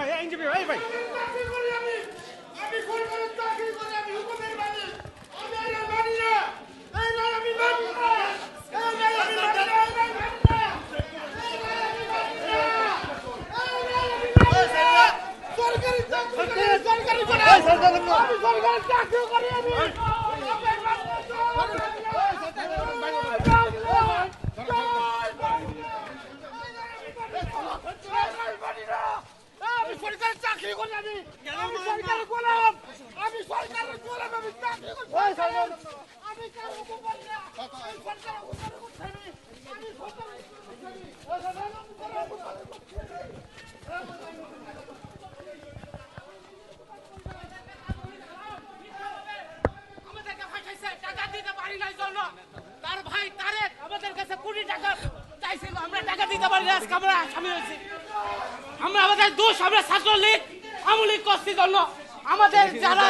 ভাই আইনজীবী ভাই ভাই তার ভাই তারেক আমাদের কাছে কোটি টাকা চাইছিল, আমরা টাকা দিতে পারি না। আজকে আমরা আসামি হয়েছি। আমরা আমাদের দোষ, আমরা ছাত্রলীগ আমলিগ করছি জন্য আমাদের যারা